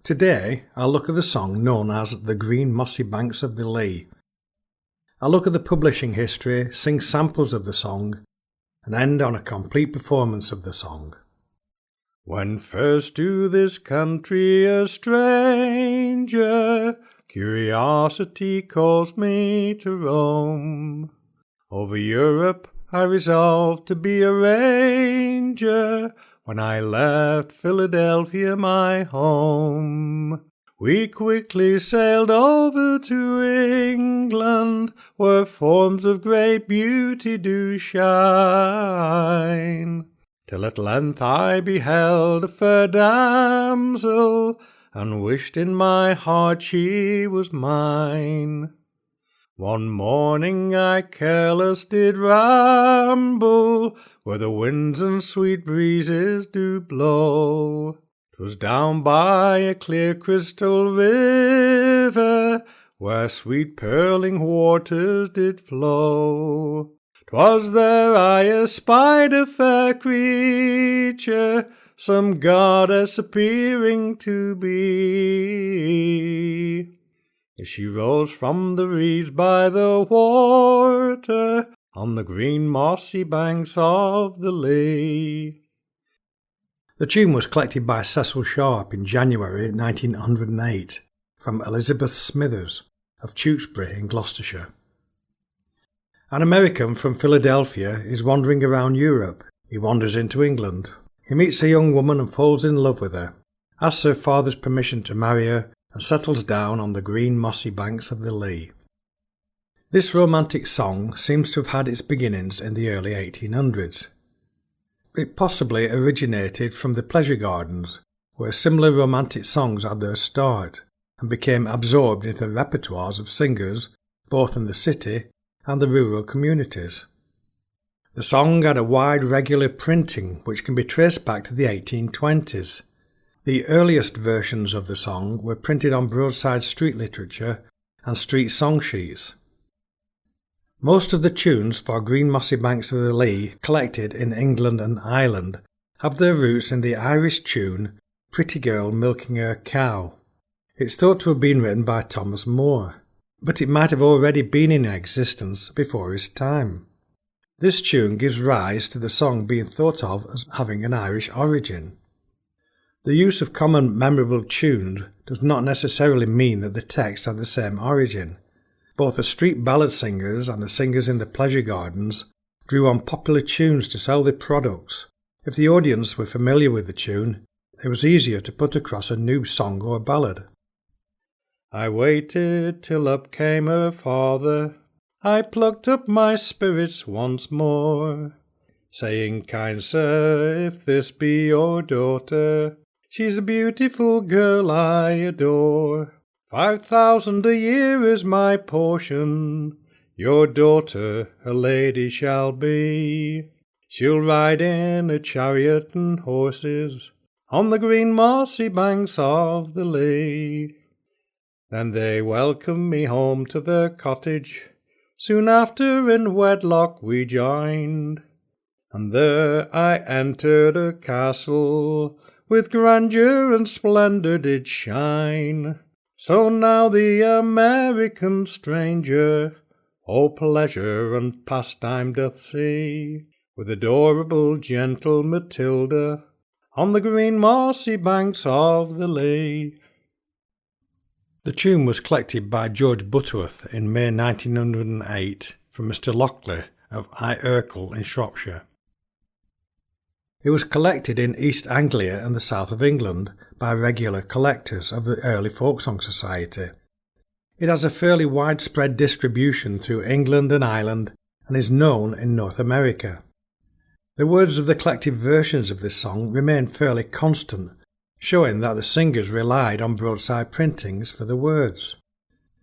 Today, I'll look at the song known as The Green Mossy Banks of the Lee. I'll look at the publishing history, sing samples of the song, and end on a complete performance of the song. When first to this country a stranger, curiosity caused me to roam. Over Europe I resolved to be a ranger, when I left Philadelphia my home. We quickly sailed over to England, where forms of great beauty do shine, till at length I beheld a fair damsel, and wished in my heart she was mine. One morning I careless did ramble, where the winds and sweet breezes do blow. 'Twas down by a clear crystal river, where sweet purling waters did flow. 'Twas there I espied a fair creature, some goddess appearing to be. As she rose from the reeds by the water, on the green mossy banks of the Lee. The tune was collected by Cecil Sharp in January 1908 from Elizabeth Smithers of Tewkesbury in Gloucestershire. An American from Philadelphia is wandering around Europe. He wanders into England. He meets a young woman and falls in love with her, asks her father's permission to marry her, and settles down on the green mossy banks of the Lee. This romantic song seems to have had its beginnings in the early 1800s. It possibly originated from the pleasure gardens, where similar romantic songs had their start, and became absorbed into the repertoires of singers both in the city and the rural communities. The song had a wide regular printing which can be traced back to the 1820s. The earliest versions of the song were printed on broadside street literature and street song sheets. Most of the tunes for Green Mossy Banks of the Lee collected in England and Ireland have their roots in the Irish tune Pretty Girl Milking Her Cow. It's thought to have been written by Thomas Moore, but it might have already been in existence before his time. This tune gives rise to the song being thought of as having an Irish origin. The use of common memorable tunes does not necessarily mean that the texts have the same origin. Both the street ballad singers and the singers in the pleasure gardens drew on popular tunes to sell their products. If the audience were familiar with the tune, it was easier to put across a new song or ballad. I waited till up came her father, I plucked up my spirits once more, saying, kind sir, if this be your daughter, she's a beautiful girl I adore. 5,000 a year is my portion, your daughter a lady shall be. She'll ride in a chariot and horses, on the green mossy banks of the Lee. Then they welcomed me home to their cottage, soon after in wedlock we joined, and there I entered a castle, with grandeur and splendour did shine. So now the American stranger all pleasure and pastime doth see, with adorable gentle Matilda, on the green mossy banks of the Lee. The tune was collected by George Butterworth in May 1908 from Mr. Lockley of Urkel in Shropshire. It was collected in East Anglia and the south of England by regular collectors of the early Folksong Society. It has a fairly widespread distribution through England and Ireland and is known in North America. The words of the collected versions of this song remain fairly constant, showing that the singers relied on broadside printings for the words.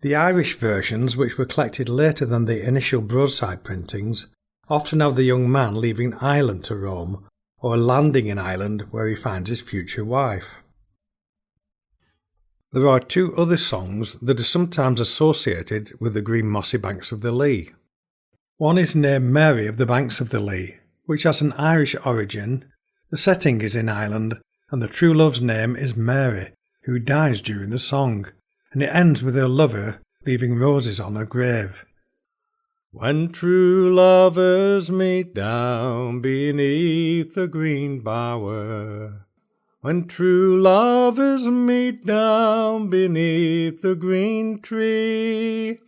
The Irish versions, which were collected later than the initial broadside printings, often have the young man leaving Ireland to Rome, or landing in Ireland where he finds his future wife. There are two other songs that are sometimes associated with the green mossy banks of the Lee. One is named Mary of the Banks of the Lee, which has an Irish origin. The setting is in Ireland, and the true love's name is Mary, who dies during the song, and it ends with her lover leaving roses on her grave. When true lovers meet down beneath the green bower, when true lovers meet down beneath the green tree,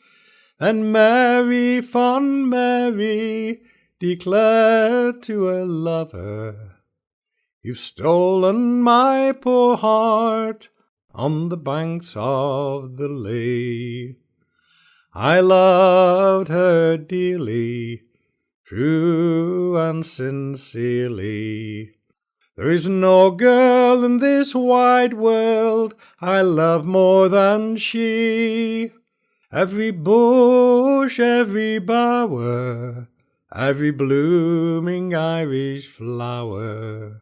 then Mary, fond Mary, declared to her lover, "You've stolen my poor heart on the banks of the Lea." I loved her dearly, true and sincerely. There is no girl in this wide world I love more than she. Every bush, every bower, every blooming Irish flower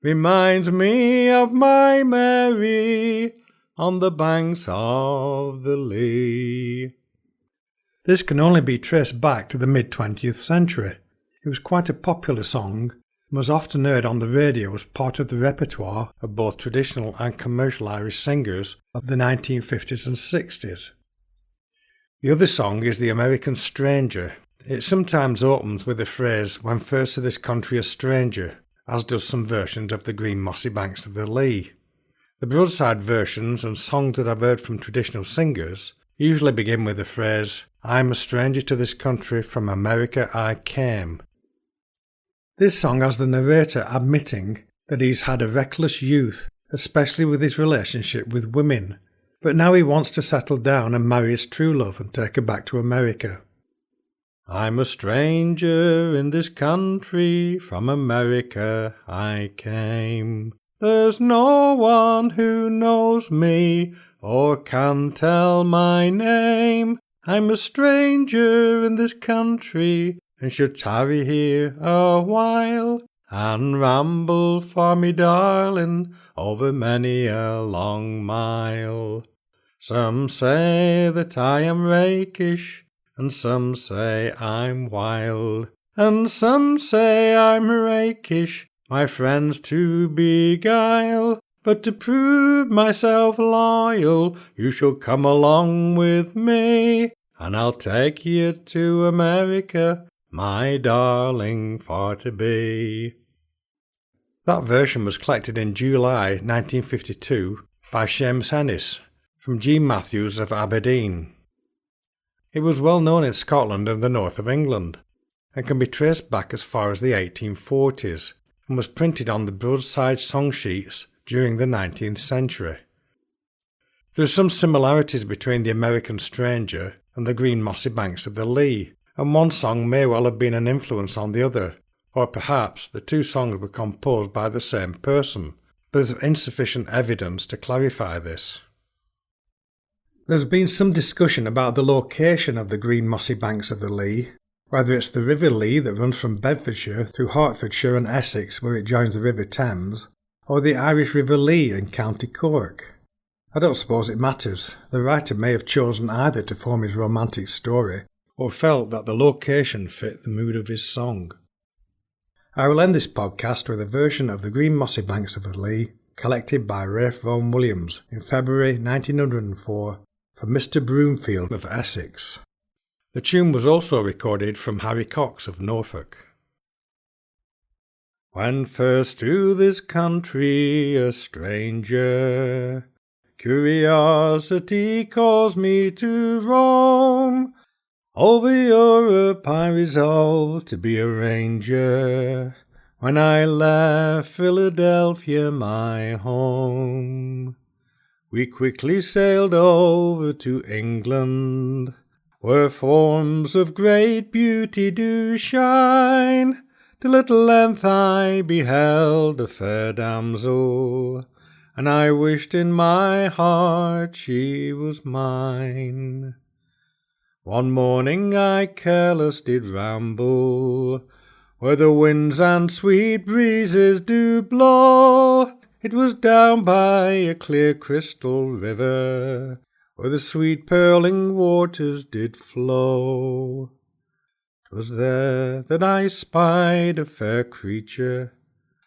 reminds me of my Mary on the banks of the Lea. This can only be traced back to the mid-20th century. It was quite a popular song and was often heard on the radio as part of the repertoire of both traditional and commercial Irish singers of the 1950s and 60s. The other song is The American Stranger. It sometimes opens with the phrase, "When first to this country a stranger," as does some versions of the green mossy banks of the Lea. The broadside versions and songs that I've heard from traditional singers usually begin with the phrase, "I'm a stranger to this country, from America I came." This song has the narrator admitting that he's had a reckless youth, especially with his relationship with women, but now he wants to settle down and marry his true love and take her back to America. "I'm a stranger in this country, from America I came. There's no one who knows me or can tell my name. I'm a stranger in this country and should tarry here a while and ramble for me darling over many a long mile. Some say that I am rakish, and some say I'm wild, and some say I'm rakish, my friends to beguile. But to prove myself loyal, you shall come along with me, and I'll take you to America, my darling for to be." That version was collected in July 1952 by Seamus Ennis from G. Matthews of Aberdeen. It was well known in Scotland and the north of England, and can be traced back as far as the 1840s, and was printed on the broadside song sheets during the 19th century. There are some similarities between The American Stranger and the green mossy banks of the Lea, and one song may well have been an influence on the other, or perhaps the two songs were composed by the same person, but there's insufficient evidence to clarify this. There's been some discussion about the location of the green mossy banks of the Lea, whether it's the River Lea that runs from Bedfordshire through Hertfordshire and Essex where it joins the River Thames, or the Irish River Lea in County Cork. I don't suppose it matters. The writer may have chosen either to form his romantic story, or felt that the location fit the mood of his song. I will end this podcast with a version of the Green Mossy Banks of the Lea, collected by Ralph Vaughan Williams in February 1904 from Mr. Broomfield of Essex. The tune was also recorded from Harry Cox of Norfolk. When first to this country a stranger, curiosity caused me to roam. Over Europe I resolved to be a ranger, when I left Philadelphia my home. We quickly sailed over to England, where forms of great beauty do shine, till at length I beheld a fair damsel, and I wished in my heart she was mine. One morning I careless did ramble, where the winds and sweet breezes do blow. It was down by a clear crystal river, where the sweet purling waters did flow. 'Twas there that I spied a fair creature,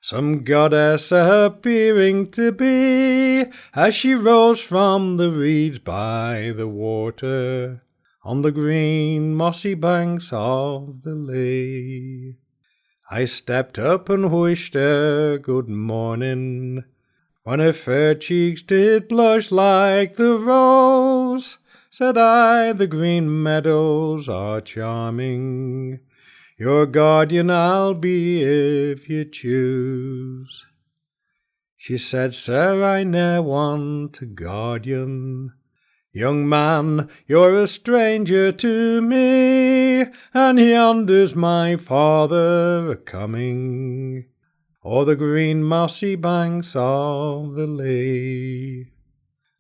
some goddess appearing to be, as she rose from the reeds by the water, on the green mossy banks of the lea. I stepped up and wished her good morning, when her fair cheeks did blush like the rose. Said I, the green meadows are charming, your guardian I'll be if you choose. She said, Sir, I ne'er want a guardian. Young man, you're a stranger to me, and yonder's my father a-coming, o'er the green mossy banks of the lea.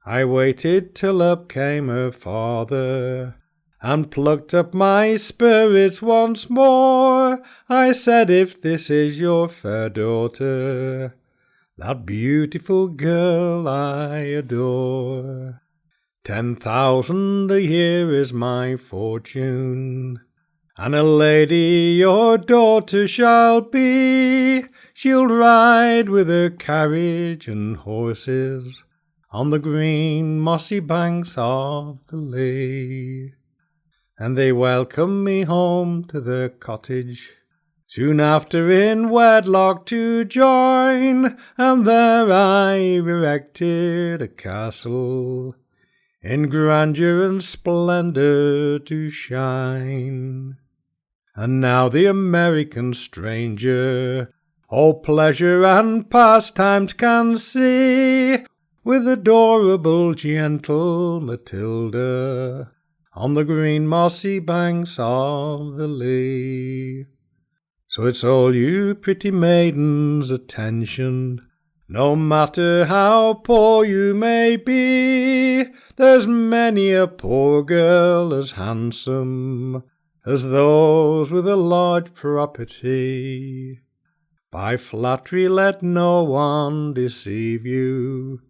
I waited till up came her father, and plucked up my spirits once more. I said, if this is your fair daughter, that beautiful girl I adore, 10,000 a year is my fortune, and a lady your daughter shall be. She'll ride with her carriage and horses on the green mossy banks of the lea. And they welcomed me home to their cottage, soon after in wedlock to join, and there I erected a castle, in grandeur and splendour to shine. And now the American stranger all pleasure and pastimes can see, with adorable gentle Matilda, on the green mossy banks of the lea. So it's all you pretty maidens, attention, no matter how poor you may be, there's many a poor girl as handsome as those with a large property. By flattery let no one deceive you,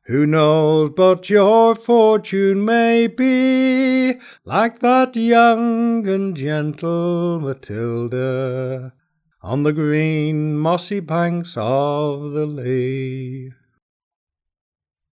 who knows but your fortune may be like that young and gentle Matilda, on the green mossy banks of the lea.